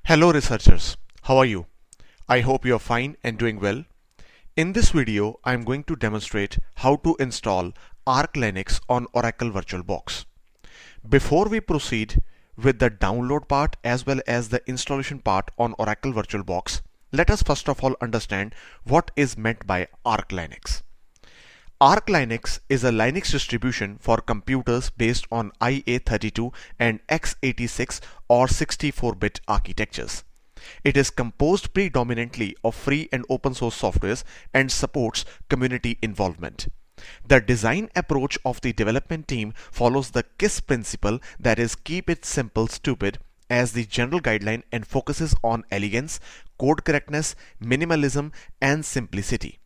Hello researchers, how are you? I hope you are fine and doing well. In this video, I am going to demonstrate how to install Arch Linux on Oracle VirtualBox. Before we proceed with the download part as well as the installation part on Oracle VirtualBox, let us first of all understand what is meant by Arch Linux. Arch Linux is a Linux distribution for computers based on IA32 and x86 or 64-bit architectures. It is composed predominantly of free and open source softwares and supports community involvement. The design approach of the development team follows the KISS principle, that is, keep it simple, stupid, as the general guideline and focuses on elegance, code correctness, minimalism, and simplicity.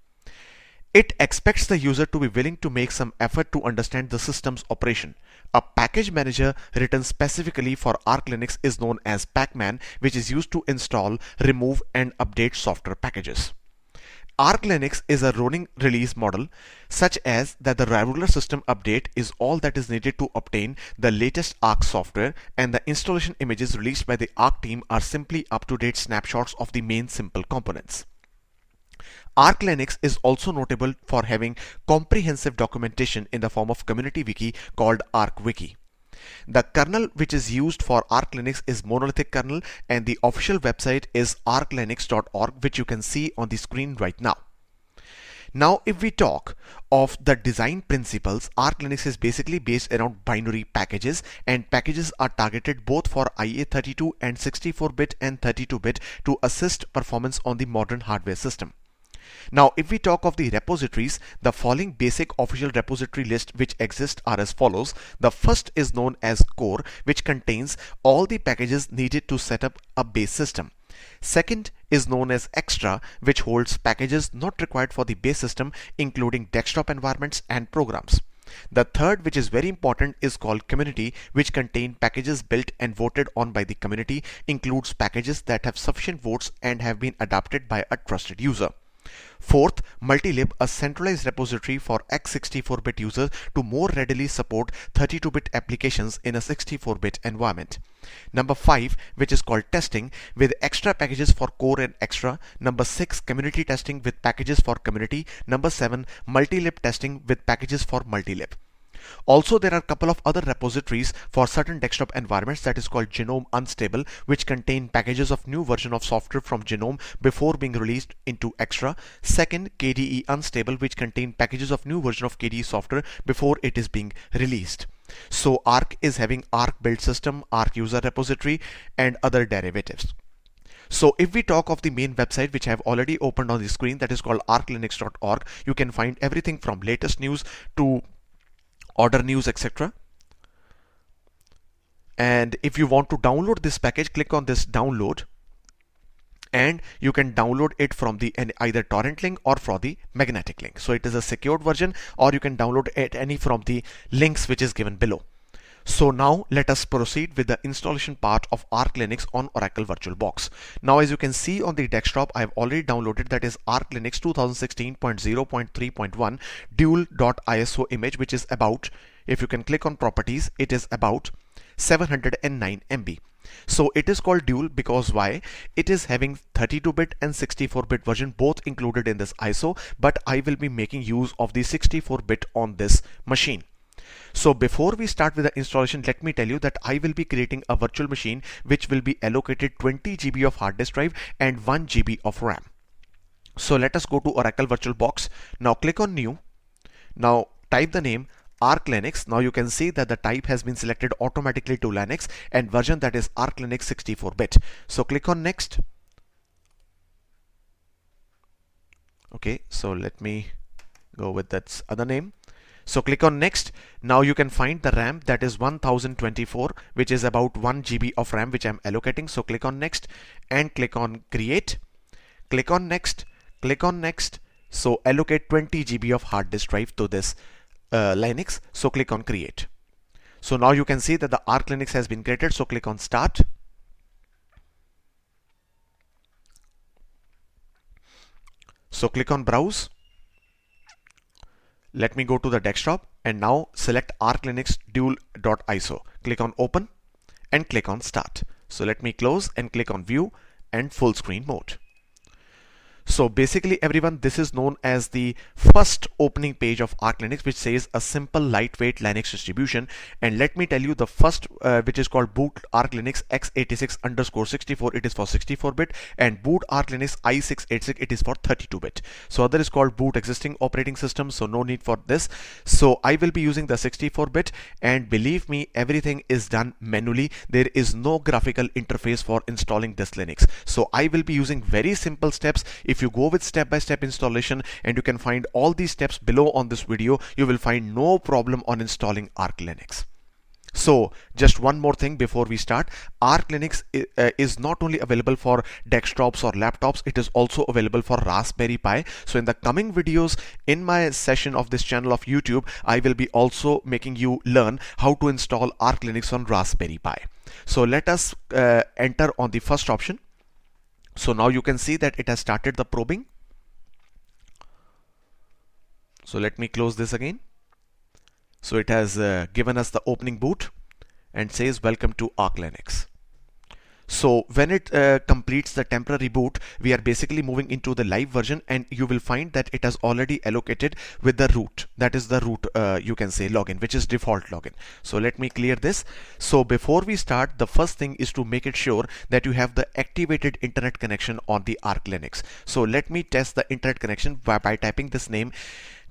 It expects the user to be willing to make some effort to understand the system's operation. A package manager written specifically for Arch Linux is known as Pacman, which is used to install, remove, and update software packages. Arch Linux is a rolling release model, such as that the regular system update is all that is needed to obtain the latest Arch software, and the installation images released by the Arch team are simply up-to-date snapshots of the main simple components. Arch Linux is also notable for having comprehensive documentation in the form of community wiki called ArchWiki. The kernel which is used for Arch Linux is monolithic kernel, and the official website is archlinux.org, which you can see on the screen right now. Now, if we talk of the design principles, Arch Linux is basically based around binary packages, and packages are targeted both for IA32 and 64-bit and 32-bit to assist performance on the modern hardware system. Now, if we talk of the repositories, the following basic official repository list which exist are as follows. The first is known as core, which contains all the packages needed to set up a base system. Second is known as extra, which holds packages not required for the base system, including desktop environments and programs. The third, which is very important, is called community, which contain packages built and voted on by the community, includes packages that have sufficient votes and have been adopted by a trusted user. Fourth, multilib, a centralized repository for x64-bit users to more readily support 32-bit applications in a 64-bit environment. Number 5, which is called testing, with extra packages for core and extra. Number 6, community testing with packages for community. Number 7, multilib testing with packages for multilib. Also, there are a couple of other repositories for certain desktop environments, that is called Genome Unstable, which contain packages of new version of software from Genome before being released into extra. Second, KDE Unstable, which contain packages of new version of KDE software before it is being released. So Arch is having Arch build system, Arch user repository, and other derivatives. So if we talk of the main website, which I have already opened on the screen, that is called archlinux.org, you can find everything from latest news to order news, etc. And if you want to download this package, click on this download, and you can download it from the either torrent link or from the magnetic link. So it is a secured version, or you can download it any from the links which is given below. So now let us proceed with the installation part of Arch Linux on Oracle VirtualBox. Now, as you can see on the desktop, I have already downloaded, that is Arch Linux 2016.0.3.1 dual.iso image, which is about, if you can click on properties, it is about 709 MB. So it is called dual because why? It is having 32-bit and 64-bit version both included in this ISO, but I will be making use of the 64-bit on this machine. So before we start with the installation, let me tell you that I will be creating a virtual machine which will be allocated 20 GB of hard disk drive and 1 GB of RAM. So let us go to Oracle VirtualBox. Now click on new. Now type the name Arch Linux. Now you can see that the type has been selected automatically to Linux and version, that is Arch Linux 64-bit. So click on next. Okay, so let me go with that other name. So click on next. Now you can find the RAM, that is 1024, which is about 1 GB of RAM which I am allocating. So click on next and click on create. Click on next, click on next. So allocate 20 GB of hard disk drive to this Linux. So click on create. So now you can see that the Arch Linux has been created. So click on start. So click on browse. Let me go to the desktop and now select Arch Linux dual.iso. Click on open and click on start. So let me close and click on view and full screen mode. So basically everyone, this is known as the first opening page of Arch Linux, which says a simple lightweight Linux distribution. And let me tell you, the first which is called boot Arch Linux x86_64, it is for 64-bit, and boot Arch Linux i686, it is for 32-bit. So other is called boot existing operating system, so no need for this. So I will be using the 64-bit, and believe me, everything is done manually. There is no graphical interface for installing this Linux. So I will be using very simple steps. If you go with step-by-step installation, and you can find all these steps below on this video, you will find no problem on installing Arch Linux. So just one more thing before we start, Arch Linux is not only available for desktops or laptops, it is also available for Raspberry Pi. So in the coming videos in my session of this channel of YouTube, I will be also making you learn how to install Arch Linux on Raspberry Pi. So let us enter on the first option. So now you can see that it has started the probing. So let me close this again. So it has given us the opening boot and says welcome to Arch Linux. So when it completes the temporary boot, we are basically moving into the live version, and you will find that it has already allocated with the root. That is the root, you can say, login, which is default login. So let me clear this. So before we start, the first thing is to make it sure that you have the activated internet connection on the Arch Linux. So let me test the internet connection by typing this name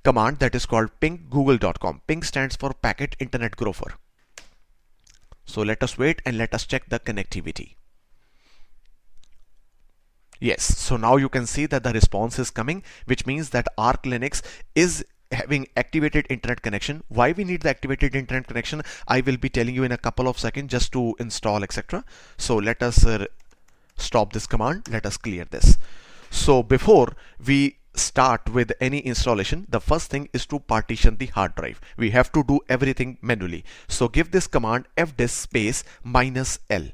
command, that is called ping google.com. Ping stands for Packet Internet Gopher. So let us wait and let us check the connectivity. Yes, so now you can see that the response is coming, which means that Arch Linux is having activated internet connection. Why we need the activated internet connection, I will be telling you in a couple of seconds, just to install, etc. So let us stop this command. Let us clear this. So before we start with any installation, the first thing is to partition the hard drive. We have to do everything manually. So give this command fdisk space -L.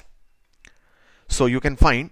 So you can find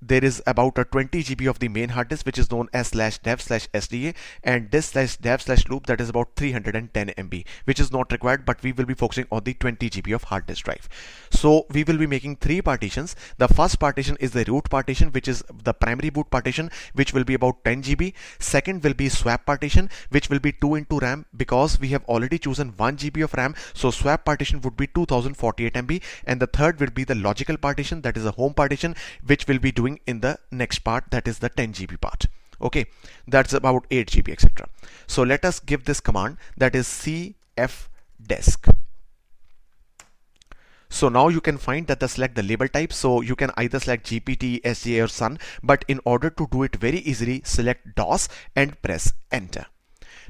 there is about a 20 GB of the main hard disk, which is known as /dev/sda, and this /dev/loop, that is about 310 MB, which is not required, but we will be focusing on the 20 GB of hard disk drive. So we will be making three partitions. The first partition is the root partition, which is the primary boot partition, which will be about 10 GB. Second will be swap partition, which will be 2 into RAM, because we have already chosen 1 GB of RAM, so swap partition would be 2048 MB. And the third will be the logical partition, that is a home partition, which will be doing in the next part, that is the 10 GB part. Okay, that's about 8 GB, etc. So let us give this command, that is cfdisk. So now you can find that select the label type. So you can either select GPT, SGA or Sun, but in order to do it very easily, select DOS and press enter.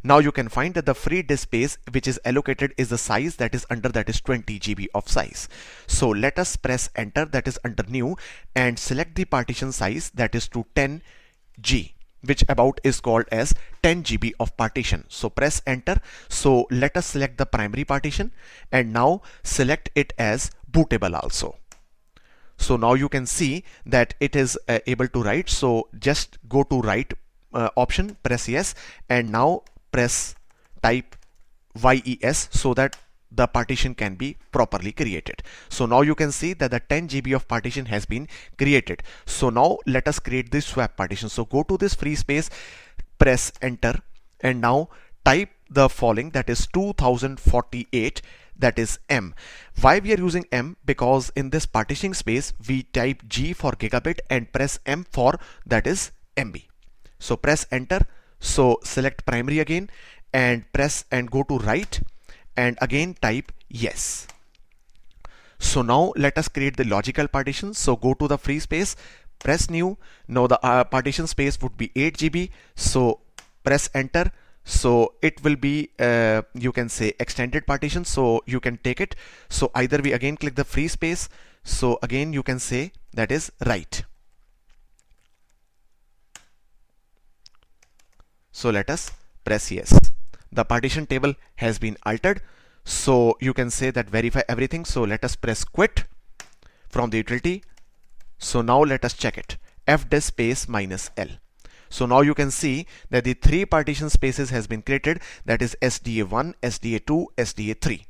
Now you can find that the free disk space which is allocated is the size that is under, that is 20 GB of size. So let us press enter, that is under new, and select the partition size, that is to 10 G, which about is called as 10 GB of partition. So press enter. So let us select the primary partition, and now select it as bootable also. So now you can see that it is able to write. So just go to write option, press yes, and now press type yes, so that the partition can be properly created. So now you can see that the 10 GB of partition has been created. So now let us create this swap partition. So go to this free space, press enter, and now type the following, that is 2048, that is M. Why we are using M? Because in this partitioning space we type G for gigabit and press M for, that is MB. So press enter. So select primary again and press and go to write, and again type yes. So now let us create the logical partition. So go to the free space, press new. Now the partition space would be 8 GB. So press enter. So it will be you can say extended partition, so you can take it. So either we again click the free space. So again you can say, that is write. So let us press yes. The partition table has been altered. So you can say that verify everything. So let us press quit from the utility. So now let us check it. fdisk space -L. So now you can see that the three partition spaces has been created, that is SDA1, SDA2, SDA3.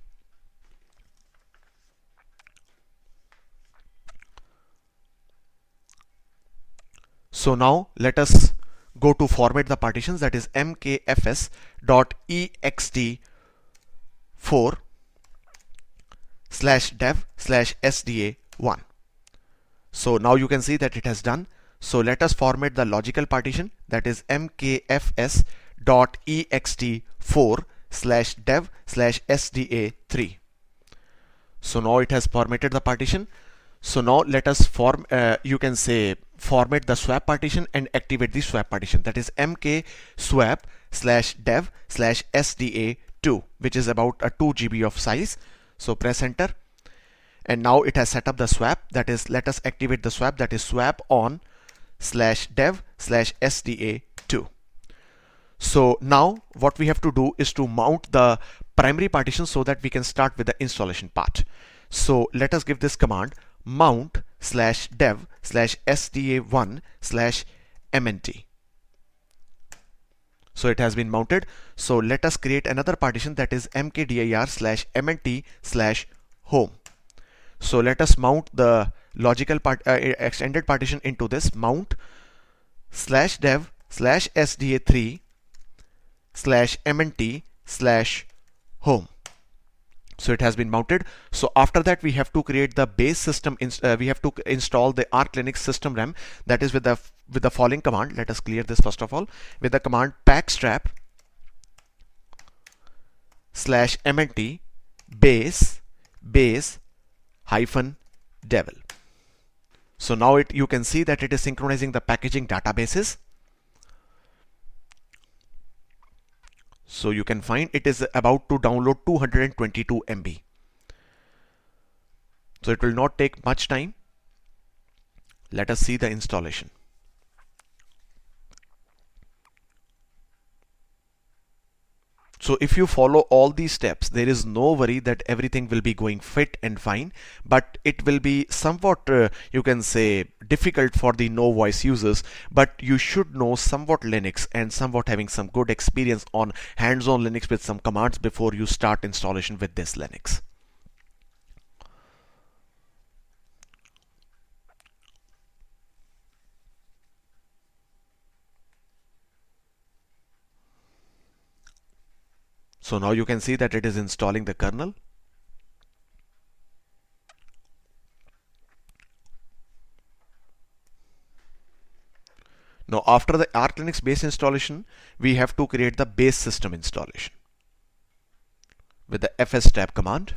So now let us go to format the partitions, that is mkfs.ext4 slash dev slash sda1. So now you can see that it has done. So let us format the logical partition, that is mkfs.ext4 slash dev slash sda3. So now it has formatted the partition. So now let us you can say format the swap partition and activate the swap partition, that is mk swap slash dev slash sda2, which is about a 2 GB of size. So press enter, and now it has set up the swap, that is let us activate the swap, that is swap on slash dev slash sda2. So now what we have to do is to mount the primary partition so that we can start with the installation part. So let us give this command mount slash dev slash sda1 slash mnt. So it has been mounted. So let us create another partition, that is mkdir slash mnt slash home. So let us mount the logical extended partition into this mount slash dev slash sda3 slash mnt slash home. So it has been mounted. So after that we have to create the base system. We have to install the Arch Linux system RAM, that is with the following command. Let us clear this first of all with the command packstrap slash mnt base hyphen devil. So now you can see that it is synchronizing the packaging databases. So you can find it is about to download 222 MB. So it will not take much time. Let us see the installation. So if you follow all these steps, there is no worry that everything will be going fit and fine, but it will be somewhat, you can say, difficult for the no voice users, but you should know somewhat Linux and somewhat having some good experience on hands-on Linux with some commands before you start installation with this Linux. So now you can see that it is installing the kernel. Now after the Arch Linux base installation, we have to create the base system installation with the fstab command,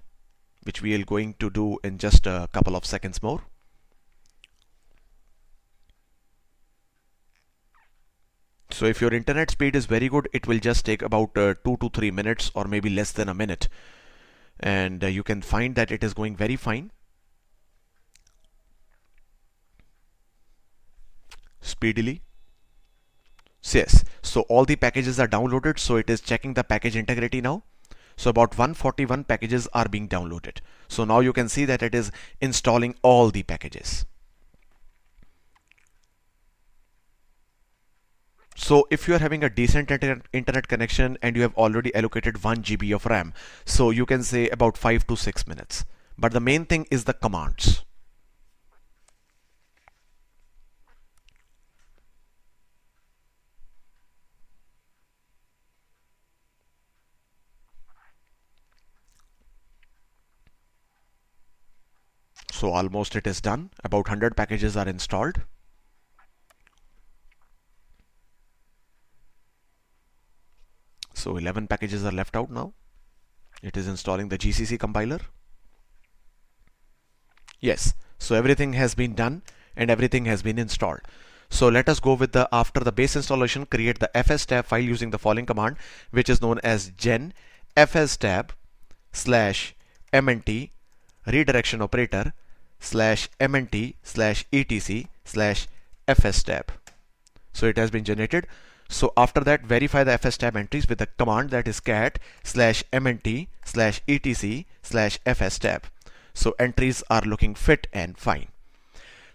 which we are going to do in just a couple of seconds more. So if your internet speed is very good, it will just take about 2 to 3 minutes or maybe less than a minute. And you can find that it is going very fine. Speedily. Yes, so all the packages are downloaded, so it is checking the package integrity now. So about 141 packages are being downloaded. So now you can see that it is installing all the packages. So if you are having a decent internet connection and you have already allocated 1 GB of RAM, so you can say about 5 to 6 minutes. But the main thing is the commands. So almost it is done. About 100 packages are installed. So 11 packages are left out now. It is installing the GCC compiler. Yes, so everything has been done and everything has been installed. So let us go with after the base installation, create the fstab file using the following command, which is known as gen fstab slash mnt redirection operator slash mnt slash etc slash fstab. So it has been generated. So after that, verify the fstab entries with the command, that is cat slash mnt slash etc slash fstab. So entries are looking fit and fine.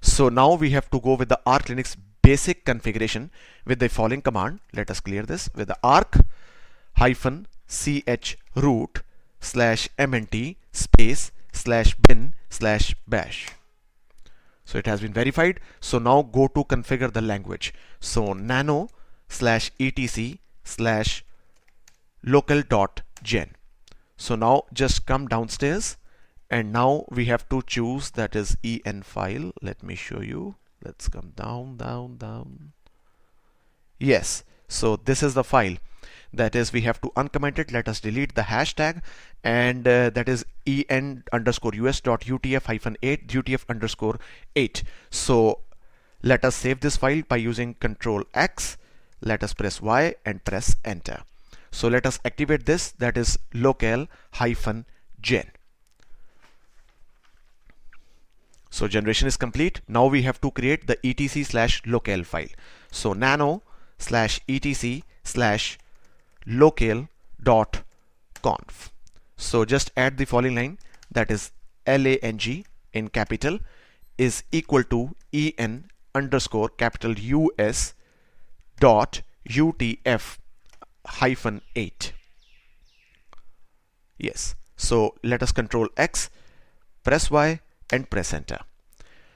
So now we have to go with the Arch Linux basic configuration with the following command. Let us clear this with the arch -ch root slash mnt space slash bin slash bash. So it has been verified. So now go to configure the language. So nano slash etc slash local.gen. So now just come downstairs, and now we have to choose, that is en file. Let me show you. Let's come down. Yes, so this is the file. That is, we have to uncomment it. Let us delete the hashtag, and that is en_us.utf-8 utf_8. So let us save this file by using Control X. Let us press Y and press enter. So let us activate this, that is locale-gen. So generation is complete. Now we have to create the etc/locale file. So nano /etc/locale.conf. So just add the following line, that is lang in capital is equal to en_us dot utf-8. Yes. So let us Control X, press Y and press enter.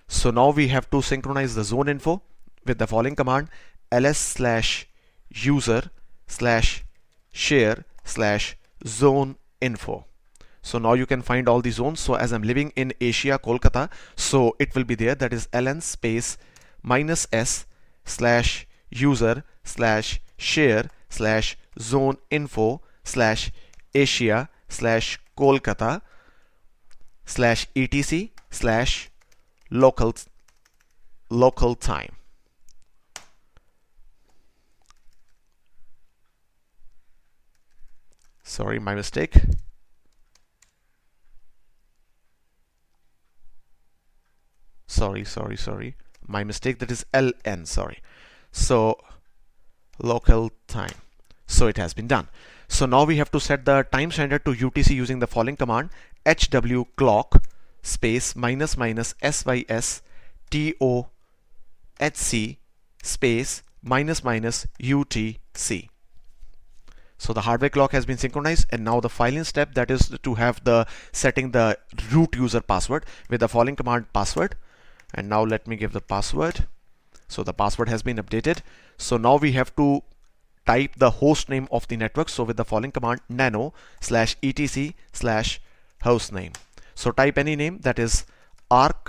So now we have to synchronize the zone info with the following command: ls/user/share/zone info. So now you can find all the zones. So as I'm living in Asia, Kolkata, so it will be there, that is ln space -s/user/share/zone info/asia/kolkata/etc/local time. Sorry, my mistake. Sorry. My mistake, that is LN, sorry. So local time. So it has been done. So now we have to set the time standard to UTC using the following command: HW clock space --SYS TOHC space --UTC. So the hardware clock has been synchronized, and now the filing step, that is to have the setting the root user password with the following command: password. And now let me give the password. So the password has been updated. So now we have to type the host name of the network. So with the following command: nano /etc/hostname. So type any name, that is arc.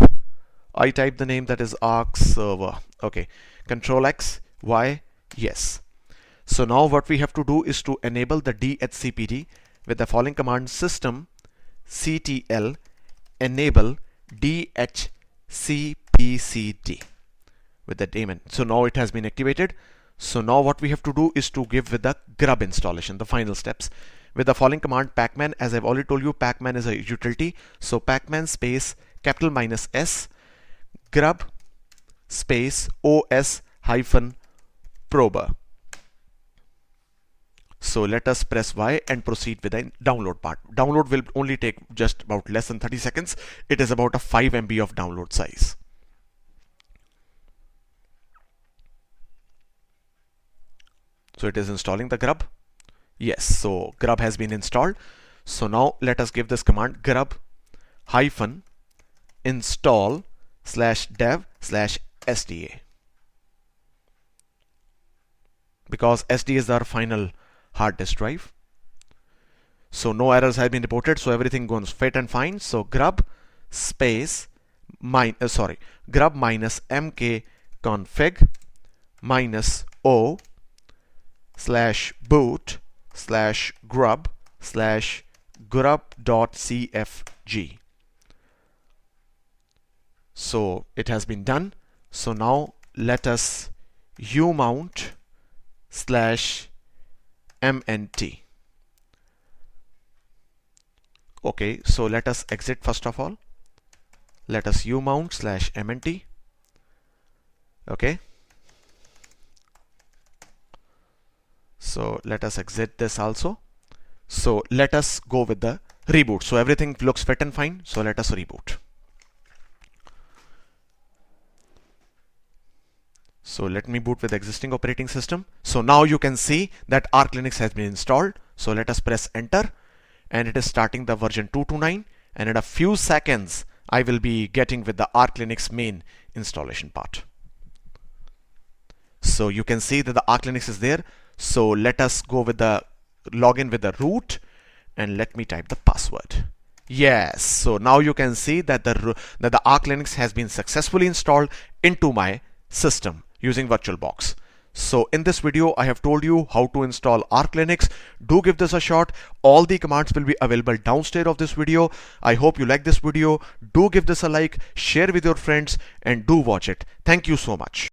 I type the name, that is arc server. Okay. Control X, Y, yes. So now what we have to do is to enable the DHCPD with the following command: systemctl enable DHCPCD with the daemon. So now it has been activated. So now what we have to do is to give with the grub installation, the final steps, with the following command: pacman. As I've already told you, pacman is a utility. So pacman space -S grub space os-prober. So let us press Y and proceed with the download part. Download will only take just about less than 30 seconds. It is about a 5 MB of download size. So it is installing the grub. Yes, so grub has been installed. So now let us give this command: grub -install/dev/sda, because SD is our final hard disk drive. So no errors have been reported, so everything goes fit and fine. So grub space grub -mk config -o/boot/grub/grub.cfg. So it has been done. So now let us umount/mnt. Okay, so let us exit first of all. Let us umount/mnt. Okay. So let us exit this also. So let us go with the reboot. So everything looks fit and fine. So let us reboot. So let me boot with existing operating system. So now you can see that Arch Linux has been installed. So let us press enter, and it is starting the version 229, and in a few seconds I will be getting with the Arch Linux main installation part. So you can see that the Arch Linux is there. So let us go with the login with the root and let me type the password. Yes, so now you can see that the Arch Linux has been successfully installed into my system using VirtualBox. So in this video, I have told you how to install Arch Linux. Do give this a shot. All the commands will be available downstairs of this video. I hope you like this video. Do give this a like, share with your friends, and do watch it. Thank you so much.